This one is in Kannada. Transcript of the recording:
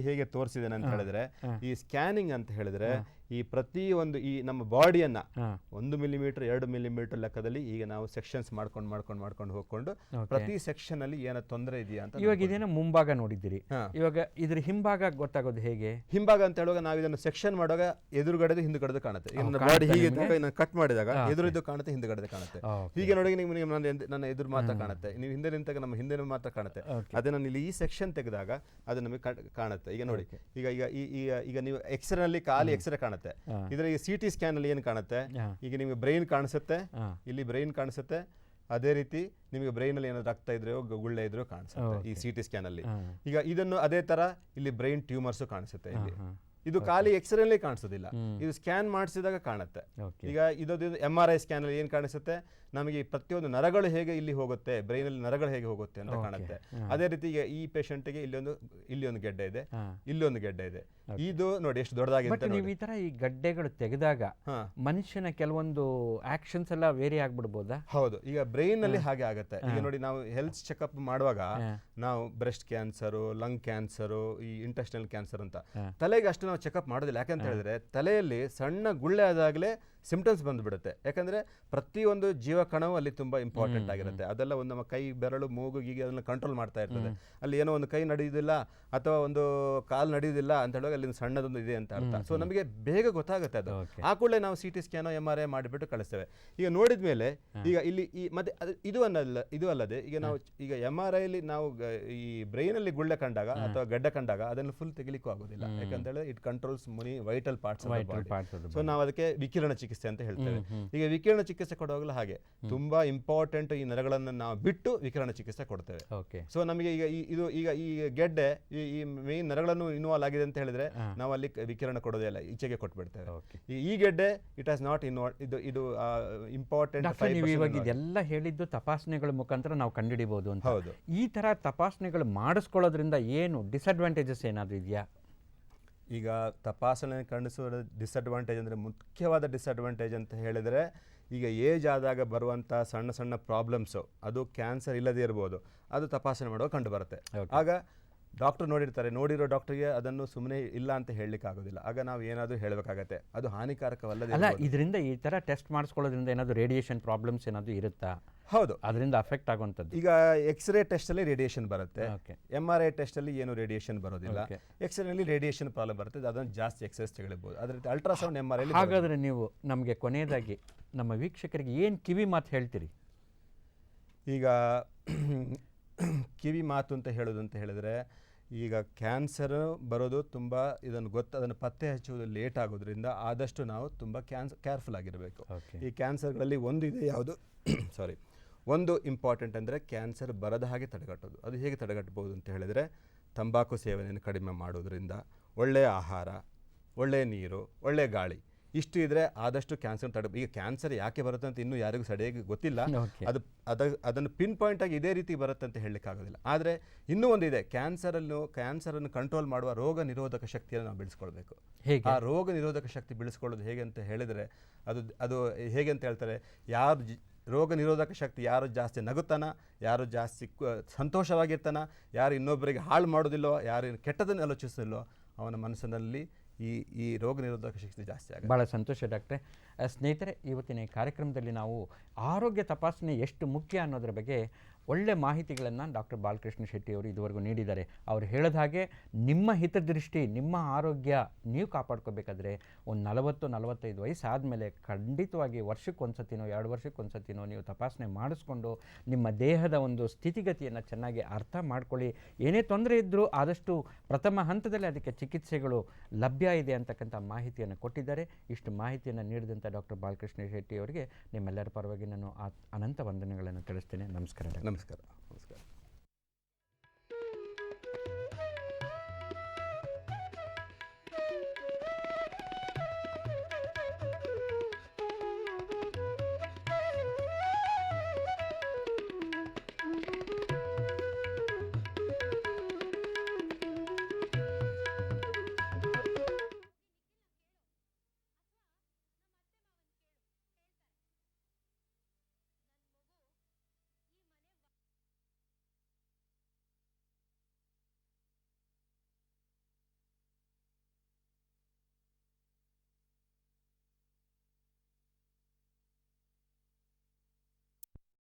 ಹೇಗೆ ತೋರಿಸಿದ್ದೇನೆ ಅಂತ ಹೇಳಿದ್ರೆ ಈ ಸ್ಕ್ಯಾನಿಂಗ್ ಅಂತ ಹೇಳಿದ್ರೆ ಈ ಪ್ರತಿ ಒಂದು ಈ ನಮ್ಮ ಬಾಡಿಯನ್ನ 1 ಮಿಲಿಮೀಟರ್ 2 ಮಿಲಿಮೀಟರ್ ಲೆಕ್ಕದಲ್ಲಿ ಈಗ ನಾವು ಸೆಕ್ಷನ್ಸ್ ಮಾಡ್ಕೊಂಡು ಹೋಗ್ಕೊಂಡು ಪ್ರತಿ ಸೆಕ್ಷನ್ ಅಲ್ಲಿ ಏನೋ ತೊಂದರೆ ಇದೆಯಾ ಅಂತ. ಇವಾಗ ಇದೇನೋ ಮುಂಭಾಗ ನೋಡಿದ್ದೀರಿ, ಇವಾಗ ಇದ್ರ ಹಿಂಭಾಗ ಗೊತ್ತಾಗೋದು ಹೇಗೆ? ಹಿಂಭಾಗ ಅಂತ ಹೇಳುವಾಗ ನಾವು ಇದನ್ನು ಸೆಕ್ಷನ್ ಮಾಡುವಾಗ ಎದುರುಗಡೆದು ಹಿಂದುಗಡೆದು ಕಾಣುತ್ತೆ. ನನ್ನ ಬಾಡಿ ಹೀಗೆ ಕಟ್ ಮಾಡಿದಾಗ ಎದುರಿದ್ದು ಕಾಣುತ್ತೆ, ಹಿಂದುಗಡೆದು ಕಾಣುತ್ತೆ. ಹೀಗೆ ನೋಡಿ ನಿಮಗೆ ನನ್ನ ಎದುರು ಮಾತ್ರ ಕಾಣುತ್ತೆ, ನೀವು ಹಿಂದೆ ನಿಂತಾಗ ನಮ್ಮ ಹಿಂದೆ ಮಾತ್ರ ಕಾಣುತ್ತೆ. ಅದೇ ನಾನು ಇಲ್ಲಿ ಈ ಸೆಕ್ಷನ್ ತೆಗೆದಾಗ ಅದು ನಮಗೆ ಕಾಣುತ್ತೆ. ಈಗ ನೋಡಿ, ಈಗ ಈಗ ಈಗ ನೀವು ಎಕ್ಸ್ರೇ ನಲ್ಲಿ ಖಾಲಿ ಎಕ್ಸ್ರೇ ಕಾಣುತ್ತೆ. ಇದ್ರೆ ಈ ಸಿಟಿ ಸ್ಕ್ಯಾನ್ ಅಲ್ಲಿ ಏನು ಕಾಣುತ್ತೆ? ಈಗ ನಿಮಗೆ ಬ್ರೈನ್ ಕಾಣಿಸುತ್ತೆ, ಇಲ್ಲಿ ಬ್ರೈನ್ ಕಾಣಿಸುತ್ತೆ. ಅದೇ ರೀತಿ ನಿಮಗೆ ಬ್ರೈನ್ ಅಲ್ಲಿ ಏನಾದ್ರು ರಕ್ತ ಇದ್ರೋ ಗುಳ್ಳೆ ಇದ್ರೋ ಕಾಣಿಸುತ್ತೆ ಈ ಸಿಟಿ ಸ್ಕ್ಯಾನ್ ಅಲ್ಲಿ. ಈಗ ಇದನ್ನು ಅದೇ ತರ ಇಲ್ಲಿ ಬ್ರೈನ್ ಟ್ಯೂಮರ್ಸ್ ಕಾಣಿಸುತ್ತೆ. ಇಲ್ಲಿ ಇದು ಖಾಲಿ ಎಕ್ಸ್ರೇ ಅಲ್ಲಿ ಕಾಣಿಸೋದಿಲ್ಲ, ಇದು ಸ್ಕ್ಯಾನ್ ಮಾಡಿಸಿದಾಗ ಕಾಣುತ್ತೆ. ಈಗ ಇದೊಂದು MRI ಸ್ಕ್ಯಾನ್ ಅಲ್ಲಿ ಏನ್ ಕಾಣಿಸುತ್ತೆ? ನಮಗೆ ಪ್ರತಿಯೊಂದು ನರಗಳು ಹೇಗೆ ಇಲ್ಲಿ ಹೋಗುತ್ತೆ, ಬ್ರೈನ್ ಅಲ್ಲಿ ನರಗಳು ಹೇಗೆ ಹೋಗುತ್ತೆ ಅಂತ ಕಾಣುತ್ತೆ. ಅದೇ ರೀತಿ ಈಗ ಈ ಪೇಷಂಟ್ಗೆ ಇಲ್ಲಿ ಒಂದು ಗೆಡ್ಡೆ ಇದೆ, ಇಲ್ಲೊಂದು ಗೆಡ್ಡೆ ಇದೆ. ಇದು ನೋಡಿ ಎಷ್ಟು ದೊಡ್ಡದಾಗಿದೆ. ನೀವು ಈ ತರ ಈ ಗಡ್ಡೆಗಳು ತೆಗೆದಾಗ ಮನುಷ್ಯನ ಕೆಲವೊಂದು ಆಕ್ಷನ್ಸ್ ಎಲ್ಲ ವೇರಿ ಆಗ್ಬಿಡ್ಬೋದಾ? ಹೌದು, ಈಗ ಬ್ರೈನ್ ಅಲ್ಲಿ ಹಾಗೆ ಆಗುತ್ತೆ. ಈಗ ನೋಡಿ, ನಾವು ಹೆಲ್ತ್ ಚೆಕ್ಅಪ್ ಮಾಡುವಾಗ ನಾವು ಬ್ರೆಸ್ಟ್ ಕ್ಯಾನ್ಸರು, ಲಂಗ್ ಕ್ಯಾನ್ಸರು, ಈ ಇಂಟೆಸ್ಟೈನಲ್ ಕ್ಯಾನ್ಸರ್ ಅಂತ ತಲೆಗೆ ಅಷ್ಟು ನಾವು ಚೆಕ್ಅಪ್ ಮಾಡೋದಿಲ್ಲ. ಯಾಕಂತ ಹೇಳಿದ್ರೆ ತಲೆಯಲ್ಲಿ ಸಣ್ಣ ಗುಳ್ಳೆ ಆದಾಗಲೇ ಸಿಂಪ್ಟಮ್ಸ್ ಬಂದ್ಬಿಡುತ್ತೆ. ಯಾಕಂದ್ರೆ ಪ್ರತಿಯೊಂದು ಜೀವಕಣವು ಅಲ್ಲಿ ತುಂಬಾ ಇಂಪಾರ್ಟೆಂಟ್ ಆಗಿರುತ್ತೆ. ಅದೆಲ್ಲ ಒಂದು ನಮ್ಮ ಕೈ, ಬೆರಳು, ಮೂಗು, ಹೀಗೆ ಅದನ್ನ ಕಂಟ್ರೋಲ್ ಮಾಡ್ತಾ ಇರ್ತದೆ. ಅಲ್ಲಿ ಏನೋ ಒಂದು ಕೈ ನಡೆಯುವುದಿಲ್ಲ ಅಥವಾ ಒಂದು ಕಾಲು ನಡೆಯುವುದಿಲ್ಲ ಅಂತ ಹೇಳುವಾಗ ಅಲ್ಲಿ ಸಣ್ಣದೊಂದು ಇದೆ ಅಂತ ಅರ್ಥ. ಸೊ ನಮಗೆ ಬೇಗ ಗೊತ್ತಾಗುತ್ತೆ ಅದು. ಆ ಕೂಡಲೇ ನಾವು CT ಸ್ಕ್ಯಾನೋ MRI ಮಾಡಿಬಿಟ್ಟು ಕಳಿಸ್ತೇವೆ. ಈಗ ನೋಡಿದ ಮೇಲೆ ಈಗ ಇಲ್ಲಿ ಈ ಮತ್ತೆ ಇದು ಅಲ್ಲದೆ ಈಗ ನಾವು ಈಗ MRI ಅಲ್ಲಿ ನಾವು ಈ ಬ್ರೈನ್ ಅಲ್ಲಿ ಗುಳ್ಳೆ ಕಂಡಾಗ ಅಥವಾ ಗಡ್ಡೆ ಕಂಡಾಗ ಅದನ್ನು ಫುಲ್ ತೆಗಿಲಿಕ್ಕೂ ಆಗೋದಿಲ್ಲ. ಯಾಕಂತ ಹೇಳಿದ್ರೆ it controls money vital parts. So ನಾವು ಅದಕ್ಕೆ ವಿಕಿರಣ ಚಿಕಿತ್ಸೆ ಅಂತ ಹೇಳ್ತೇವೆ. ಈಗ ವಿಕಿರಣ ಚಿಕಿತ್ಸೆ ಕೊಡುವಾಗಲೂ ಹಾಗೆ ತುಂಬಾ ಇಂಪಾರ್ಟೆಂಟ್ ಈ ನರಗಳನ್ನು ನಾವು ಬಿಟ್ಟು ವಿಕಿರಣ ಚಿಕಿತ್ಸೆ ಕೊಡ್ತೇವೆ. ಸೊ ನಮಗೆ ಈಗ ಈಗ ಈ ಗೆಡ್ಡೆ ಈ ಮೇನ್ ನರಗಳನ್ನು ಇನ್ವಾಲ್ವ್ ಆಗಿದೆ ಅಂತ ಹೇಳಿದ್ರೆ ನಾವು ಅಲ್ಲಿ ವಿಕಿರಣ ಕೊಡೋದೇ ಇಲ್ಲ, ಈಚೆಗೆ ಕೊಟ್ಬಿಡ್ತೇವೆ. ಈ ಗೆಡ್ಡೆ ಇಟ್ ಹ್ಯಾಸ್ ನಾಟ್ ಇನ್ವಾಲ್ವ್, ಇದು ಇಂಪಾರ್ಟೆಂಟ್. ಇವಾಗ ಇದೆಲ್ಲ ಹೇಳಿದ್ದು ತಪಾಸಣೆಗಳ ಮುಖಾಂತರ ನಾವು ಕಂಡುಹಿಡಿಬಹುದು ಅಂತ. ಹೌದು. ಈ ತರ ತಪಾಸಣೆಗಳು ಮಾಡಿಸ್ಕೊಳ್ಳೋದ್ರಿಂದ ಏನು ಡಿಸ್ಅಡ್ವಾಂಟೇಜಸ್ ಏನಾದ್ರು ಇದೆಯಾ? ಈಗ ತಪಾಸಣೆ ಕಾಣಿಸುವ ಡಿಸ್ಅಡ್ವಾಂಟೇಜ್ ಅಂದರೆ, ಮುಖ್ಯವಾದ ಡಿಸ್ಅಡ್ವಾಂಟೇಜ್ ಅಂತ ಹೇಳಿದರೆ, ಈಗ ಏಜ್ ಆದಾಗ ಬರುವಂಥ ಸಣ್ಣ ಸಣ್ಣ ಪ್ರಾಬ್ಲಮ್ಸು, ಅದು ಕ್ಯಾನ್ಸರ್ ಇಲ್ಲದೇ ಇರ್ಬೋದು, ಅದು ತಪಾಸಣೆ ಮಾಡುವಾಗ ಕಂಡು ಬರುತ್ತೆ. ಆಗ ಡಾಕ್ಟರ್ ನೋಡಿರೋ ಡಾಕ್ಟರ್ಗೆ ಅದನ್ನು ಸುಮ್ಮನೆ ಇಲ್ಲ ಅಂತ ಹೇಳಲಿಕ್ಕೆ ಆಗೋದಿಲ್ಲ. ಆಗ ನಾವು ಏನಾದರೂ ಹೇಳಬೇಕಾಗತ್ತೆ, ಅದು ಹಾನಿಕಾರಕವಲ್ಲದೆ. ಅಲ್ಲ, ಇದರಿಂದ ಈ ಥರ ಟೆಸ್ಟ್ ಮಾಡಿಸ್ಕೊಳ್ಳೋದ್ರಿಂದ ಏನಾದರೂ ರೇಡಿಯೇಷನ್ ಪ್ರಾಬ್ಲಮ್ಸ್ ಏನಾದರೂ ಇರುತ್ತಾ? ಹೌದು, ಅದರಿಂದ ಅಫೆಕ್ಟ್ ಆಗುವಂಥದ್ದು. ಈಗ ಎಕ್ಸ್ರೇ ಟೆಸ್ಟ್ ಅಲ್ಲಿ ರೇಡಿಯೇಷನ್ ಬರುತ್ತೆ, MRI ಟೆಸ್ಟ್ ಅಲ್ಲಿ ಏನು ರೇಡಿಯೇಷನ್ ಬರೋದಿಲ್ಲ. ಎಕ್ಸ್ರೇ ನಲ್ಲಿ ರೇಡಿಯೇಷನ್ ಪ್ರಾಬ್ಲಮ್ ಬರುತ್ತೆ, ಅದನ್ನು ಜಾಸ್ತಿ ಎಕ್ಸರ್ಸೈಸ್ ತೆಗಿಬಹುದು. ಅದ್ರ ಅಲ್ಟ್ರಾಸೌಂಡ್ MRI. ಹಾಗಾದ್ರೆ ನೀವು ನಮಗೆ ಕೊನೆಯದಾಗಿ ನಮ್ಮ ವೀಕ್ಷಕರಿಗೆ ಏನು ಕಿವಿ ಮಾತು ಹೇಳ್ತೀರಿ? ಈಗ ಕಿವಿ ಮಾತು ಅಂತ ಹೇಳೋದು ಅಂತ ಹೇಳಿದ್ರೆ, ಈಗ ಕ್ಯಾನ್ಸರ್ ಬರೋದು ತುಂಬ ಅದನ್ನು ಪತ್ತೆ ಹಚ್ಚುವುದು ಲೇಟ್ ಆಗೋದ್ರಿಂದ ಆದಷ್ಟು ನಾವು ತುಂಬ ಕೇರ್ಫುಲ್ ಆಗಿರಬೇಕು. ಈ ಕ್ಯಾನ್ಸರ್ಗಳಲ್ಲಿ ಒಂದು ಇದೆ, ಯಾವುದು ಒಂದು ಇಂಪಾರ್ಟೆಂಟ್ ಅಂದರೆ ಕ್ಯಾನ್ಸರ್ ಬರದ ಹಾಗೆ ತಡೆಗಟ್ಟೋದು. ಅದು ಹೇಗೆ ತಡೆಗಟ್ಟಬಹುದು ಅಂತ ಹೇಳಿದರೆ, ತಂಬಾಕು ಸೇವನೆಯನ್ನು ಕಡಿಮೆ ಮಾಡೋದ್ರಿಂದ, ಒಳ್ಳೆಯ ಆಹಾರ, ಒಳ್ಳೆಯ ನೀರು, ಒಳ್ಳೆಯ ಗಾಳಿ, ಇಷ್ಟು ಇದ್ರೆ ಆದಷ್ಟು ಕ್ಯಾನ್ಸರ್ ಈಗ ಕ್ಯಾನ್ಸರ್ ಯಾಕೆ ಬರುತ್ತೆ ಅಂತ ಇನ್ನೂ ಯಾರಿಗೂ ಸರಿಯಾಗಿ ಗೊತ್ತಿಲ್ಲ. ಅದನ್ನು ಪಿನ್ ಪಾಯಿಂಟ್ ಆಗಿ ಇದೇ ರೀತಿ ಬರುತ್ತೆ ಅಂತ ಹೇಳಲಿಕ್ಕಾಗೋದಿಲ್ಲ. ಆದರೆ ಇನ್ನೂ ಒಂದು ಇದೆ, ಕ್ಯಾನ್ಸರನ್ನು ಕಂಟ್ರೋಲ್ ಮಾಡುವ ರೋಗ ನಿರೋಧಕ ಶಕ್ತಿಯನ್ನು ನಾವು ಬೆಳೆಸ್ಕೊಳ್ಬೇಕು. ಆ ರೋಗ ನಿರೋಧಕ ಶಕ್ತಿ ಬೆಳೆಸ್ಕೊಳ್ಳೋದು ಹೇಗೆ ಅಂತ ಹೇಳಿದರೆ, ಅದು ಹೇಗೆ ಅಂತ ಹೇಳ್ತಾರೆ, ರೋಗ ನಿರೋಧಕ ಶಕ್ತಿ ಯಾರು ಜಾಸ್ತಿ ನಗುತ್ತಾನ, ಯಾರು ಜಾಸ್ತಿ ಸಂತೋಷವಾಗಿರ್ತಾನ, ಯಾರು ಇನ್ನೊಬ್ಬರಿಗೆ ಹಾಳು ಮಾಡೋದಿಲ್ಲೋ, ಯಾರು ಕೆಟ್ಟದನ್ನು ಆಲೋಚಿಸೋದಿಲ್ಲೋ, ಅವನ ಮನಸ್ಸಿನಲ್ಲಿ ಈ ರೋಗ ನಿರೋಧಕ ಶಕ್ತಿ ಜಾಸ್ತಿ ಆಗುತ್ತೆ. ಭಾಳ ಸಂತೋಷ ಡಾಕ್ಟ್ರೆ. ಸ್ನೇಹಿತರೆ, ಇವತ್ತಿನ ಈ ಕಾರ್ಯಕ್ರಮದಲ್ಲಿ ನಾವು ಆರೋಗ್ಯ ತಪಾಸಣೆ ಎಷ್ಟು ಮುಖ್ಯ ಅನ್ನೋದ್ರ ಬಗ್ಗೆ ಒಳ್ಳೆ ಮಾಹಿತಿಗಳನ್ನು ಡಾಕ್ಟರ್ ಬಾಲಕೃಷ್ಣ ಶೆಟ್ಟಿ ಅವರು ಇದುವರೆಗೂ ನೀಡಿದ್ದಾರೆ. ಅವರು ಹೇಳಿದ ಹಾಗೆ ನಿಮ್ಮ ಹಿತದೃಷ್ಟಿ, ನಿಮ್ಮ ಆರೋಗ್ಯ ನೀವು ಕಾಪಾಡ್ಕೋಬೇಕಾದ್ರೆ ಒಂದು 40-45 ವಯಸ್ಸು ಆದಮೇಲೆ ಖಂಡಿತವಾಗಿ ವರ್ಷಕ್ಕೊಂದ್ಸತಿನೋ 2 ವರ್ಷಕ್ಕೊಂದ್ಸತಿನೋ ನೀವು ತಪಾಸಣೆ ಮಾಡಿಸ್ಕೊಂಡು ನಿಮ್ಮ ದೇಹದ ಒಂದು ಸ್ಥಿತಿಗತಿಯನ್ನು ಚೆನ್ನಾಗಿ ಅರ್ಥ ಮಾಡ್ಕೊಳ್ಳಿ. ಏನೇ ತೊಂದರೆ ಇದ್ದರೂ ಆದಷ್ಟು ಪ್ರಥಮ ಹಂತದಲ್ಲಿ ಅದಕ್ಕೆ ಚಿಕಿತ್ಸೆಗಳು ಲಭ್ಯ ಇದೆ ಅಂತಕ್ಕಂಥ ಮಾಹಿತಿಯನ್ನು ಕೊಟ್ಟಿದ್ದಾರೆ. ಇಷ್ಟು ಮಾಹಿತಿಯನ್ನು ನೀಡಿದಂಥ ಡಾಕ್ಟರ್ ಬಾಲಕೃಷ್ಣ ಶೆಟ್ಟಿ ಅವರಿಗೆ ನಿಮ್ಮೆಲ್ಲರ ಪರವಾಗಿ ನಾನು ಅನಂತ ವಂದನೆಗಳನ್ನು ತಿಳಿಸ್ತೇನೆ. ನಮಸ್ಕಾರ. ನಮಸ್ಕಾರ.